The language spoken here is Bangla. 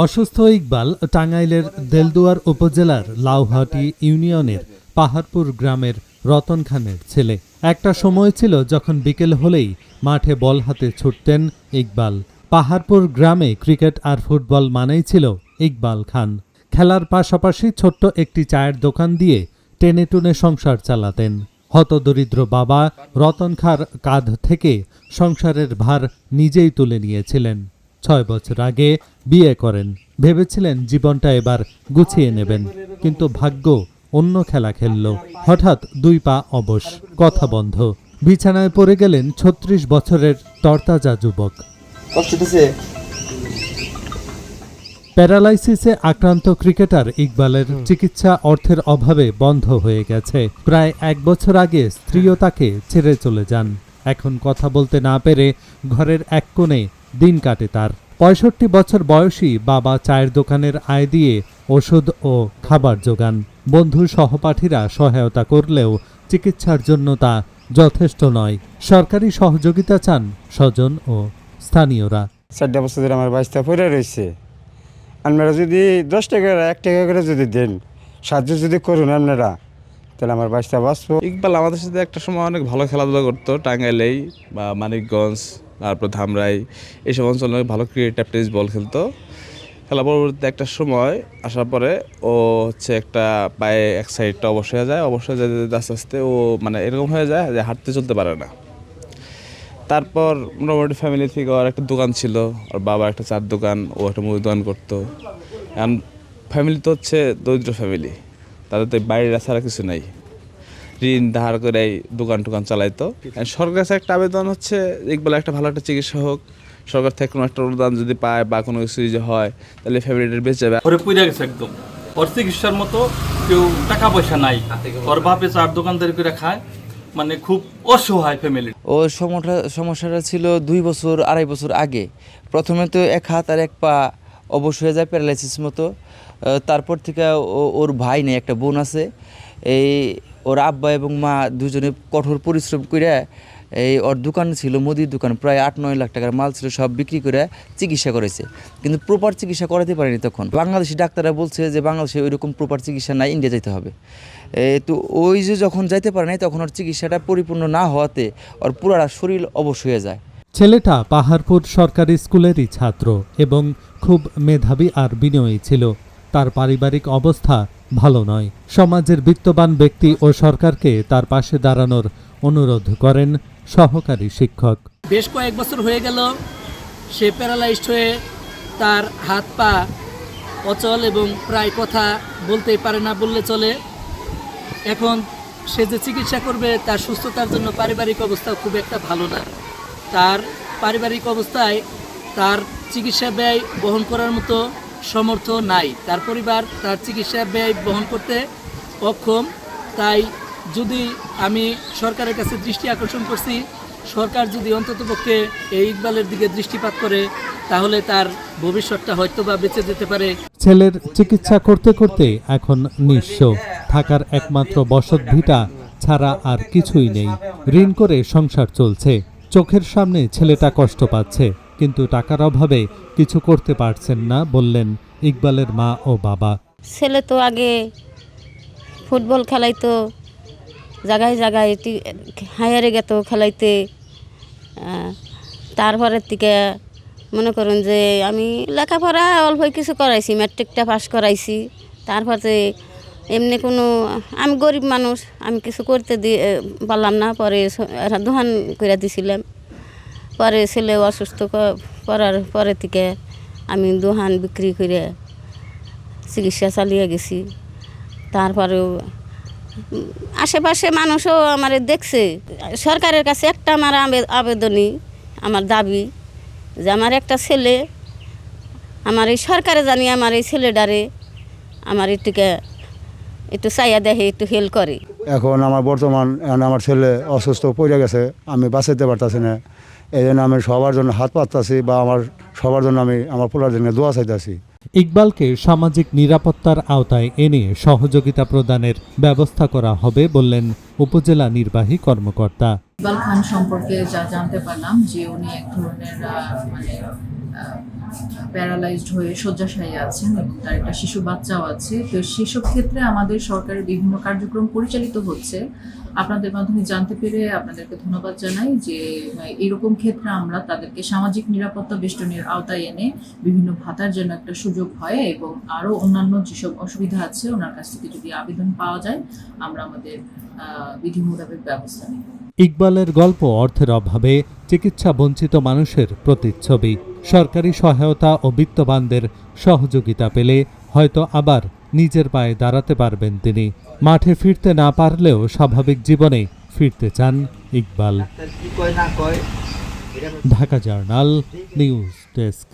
অসুস্থ ইকবাল টাঙ্গাইলের দেলদুয়ার উপজেলার লাউহাটি ইউনিয়নের পাহাড়পুর গ্রামের রতন খানের ছেলে। একটা সময় ছিল যখন বিকেল হলেই মাঠে বল হাতে ছুটতেন ইকবাল। পাহাড়পুর গ্রামে ক্রিকেট আর ফুটবল মানেই ছিল ইকবাল খান। খেলার পাশাপাশি ছোট্ট একটি চায়ের দোকান দিয়ে টেনে টুনে সংসার চালাতেন। হতদরিদ্র বাবা রতন খাঁর কাঁধ থেকে সংসারের ভার নিজেই তুলে নিয়েছিলেন। 6 বছর আগে বিয়ে করেন। ভেবেছিলেন জীবনটা এবার গুছিয়ে নেবেন, কিন্তু ভাগ্য অন্য খেলা খেলল। হঠাৎ 2 পা অবশ, কথা বন্ধ। বিছানায় পড়ে গেলেন 36 বছরের তরতাজা যুবক। প্যারালাইসিসে আক্রান্ত ক্রিকেটার ইকবালের চিকিৎসা অর্থের অভাবে বন্ধ হয়ে গেছে। প্রায় 1 বছর আগে স্ত্রীও তাকে ছেড়ে চলে যান। এখন কথা বলতে না পেরে ঘরের এক কোণে দিন কাটে তার। 65 বছর বয়সী বাবা চায়ের দোকানের আয় দিয়ে ওষুধ ও খাবার যোগান। বন্ধু সহপাঠীরা সহায়তা করলেও চিকিৎসার জন্য তা যথেষ্ট নয়। সরকারি সহযোগিতা চান স্বজন ও স্থানীয়রা। 4 বছর ধরে আমার বাচ্চা পড়ে রয়েছে। আপনারা যদি 10 টাকা 1 টাকা করে যদি দেন, সাহায্য যদি করুন আপনারা, তাহলে আমার বাচ্চা বাঁচবো। ইকবাল আমাদের সাথে একটা সময় অনেক ভালো খেলাধুলা করতো। টাঙ্গাইলেই বা মানিকগঞ্জ, তারপর ধামরাই, এইসব অঞ্চলে ভালো ক্রিকেট টেনিস বল খেলতো। খেলা পরবর্তীতে একটা সময় আসার পরে ও একটা পায়ে এক সাইডটা অবশ হয়ে যায়। অবশ্যই যেতে আস্তে আস্তে ও এরকম হয়ে যায় যে হাঁটতে চলতে পারে না। তারপর মোটামুটি ফ্যামিলি থেকে ওর একটা দোকান ছিল, ওর বাবা একটা চার দোকান, ও একটা মুদি দোকান করতো। এখন ফ্যামিলি তো দরিদ্র ফ্যামিলি, তাদের তো বাইরে ছাড়া কিছু নাই। ঋণ ধার করে দোকান টোকান চালাইতো। সরকারের কাছে একটা আবেদন ইকবাল একটা ভালো একটা চিকিৎসা হোক। সরকার থেকে কোনো একটা অনুদান যদি পায় বা কোনো কিছু যদি হয়, তাহলে ফ্যামিলিটার বেঁচে যাবে। ওরে পুইরা গেছে একদম। ওর চিকিৎসার মতো কেউ টাকা পয়সা নাই। ওর বাপে চার দোকানদারি করে খায়, খুব অসহায় ফ্যামিলি। ও সমস্যাটা ছিল 2 বছর 2.5 বছর আগে। প্রথমে তো এক হাত আর এক পা অবশ হয়ে যায়, প্যারালাইসিস মতো। তারপর থেকে ওর ভাই নেই, একটা বোন আছে। ওর আব্বা এবং মা দুজনে কঠোর পরিশ্রম করে ওর দোকান ছিল, মুদির দোকান, প্রায় 8-9 লাখ টাকার মাল ছিল, সব বিক্রি করে চিকিৎসা করেছে। কিন্তু প্রপার চিকিৎসা করাতে পারেনি তখন। বাংলাদেশি ডাক্তাররা বলছে যে বাংলাদেশে ওইরকম প্রপার চিকিৎসা নাই, ইন্ডিয়া যেতে হবে। তো ওই যে যখন যাইতে পারে নাই, তখন ওর চিকিৎসাটা পরিপূর্ণ না হওয়াতে ওর পুরা শরীর অবশ হয়ে যায়। ছেলেটা পাহাড়পুর সরকারি স্কুলেরই ছাত্র এবং খুব মেধাবী আর বিনয়ী ছিল। তার পারিবারিক অবস্থা ভালো নয়। সমাজের বিত্তবান ব্যক্তি ও সরকারকে তার পাশে দাঁড়ানোর অনুরোধ করেন সহকারী শিক্ষক। বেশ কয়েক বছর হয়ে গেল সে প্যারালাইজড হয়ে তার হাত পা অচল এবং প্রায় কথা বলতেই পারে না বললে চলে। এখন সে যে চিকিৎসা করবে তার সুস্থতার জন্য পারিবারিক অবস্থা খুব একটা ভালো না। তার পারিবারিক অবস্থায় তার চিকিৎসা ব্যয় বহন করার মতো সমর্থ নাই। তার পরিবার তার চিকিৎসা ব্যয় বহন করতে অক্ষম। তাই যদি আমি সরকারের কাছে দৃষ্টি আকর্ষণ করছি, সরকার যদি অন্ততপক্ষে এই ইকবালের দিকে দৃষ্টিপাত করে, তাহলে তার ভবিষ্যৎটা হয়তো বা বেঁচে যেতে পারে। ছেলের চিকিৎসা করতে করতে এখন নিঃস্ব। থাকার একমাত্র বসতভিটা ছাড়া আর কিছুই নেই। ঋণ করে সংসার চলছে। চোখের সামনে ছেলেটা কষ্ট পাচ্ছে, কিন্তু টাকার অভাবে কিছু করতে পারছেন না, বললেন ইকবালের মা ও বাবা। ছেলে তো আগে ফুটবল খেলাইতো, জায়গায় জায়গায় হায়ারে গেত খেলাইতে। তারপরের থেকে মনে করুন যে আমি লেখাপড়া অল্প কিছু করাইছি, ম্যাট্রিকটা পাস করাইছি। তারপরে এমনি আমি গরিব মানুষ, আমি কিছু করতে পারলাম না। পরে দোকান করে দিছিলাম। পরে ছেলে অসুস্থ করার পরে থেকে আমি দোকান বিক্রি করে চিকিৎসা চালিয়ে গেছি। তারপরেও আশেপাশে মানুষও আমার দেখছে। সরকারের কাছে একটা আমার আবেদনই, আমার দাবি যে আমার একটা ছেলে, আমার এই সরকারে জানি আমার এই ছেলেটারে আমার একটু চাইয়া দেখে, একটু হেল্প করে। এখন আমার বর্তমান আমার ছেলে অসুস্থ পড়ে গেছে, আমি বাঁচাইতে পারতেছি না। এই জন্য আমি সবার জন্য হাত পাততেছি, বা সবার জন্য আমি আমার পোলার জন্য দোয়া চাইতেছি। ইকবালকে সামাজিক নিরাপত্তার আওতায় এনে সহযোগিতা প্রদানের ব্যবস্থা করা হবে বললেন উপজেলা নির্বাহী কর্মকর্তা। ইকবাল খান সম্পর্কে যা জানতে পারলাম যে উনি এক ধরনের প্যারালাইজড হয়ে শয্যাশায়ী আছেন এবং তার একটা শিশু বাচ্চাও আছে। তো সেসব ক্ষেত্রে আমাদের সরকারের বিভিন্ন কার্যক্রম পরিচালিত হচ্ছে। আপনাদের মাধ্যমে জানতে পেরে আপনাদেরকে ধন্যবাদ জানাই যে এরকম ক্ষেত্রে আমরা তাদেরকে সামাজিক নিরাপত্তা বেষ্টনীর আওতায় এনে বিভিন্ন ভাতার জন্য একটা সুযোগ হয় এবং আরও অন্যান্য যেসব অসুবিধা আছে ওনার কাছ থেকে যদি আবেদন পাওয়া যায় আমরা আমাদের বিধি মোতাবেক ব্যবস্থা নিই। ইকবালের গল্প অর্থের অভাবে চিকিৎসা বঞ্চিত মানুষের প্রতিচ্ছবি। সরকারি সহায়তা ও বিত্তবানদের সহযোগিতা পেলে হয়তো আবার নিজের পায়ে দাঁড়াতে পারবেন তিনি। মাঠে ফিরতে না পারলেও স্বাভাবিক জীবনে ফিরতে চান Iqbal. Dhaka journal news desk.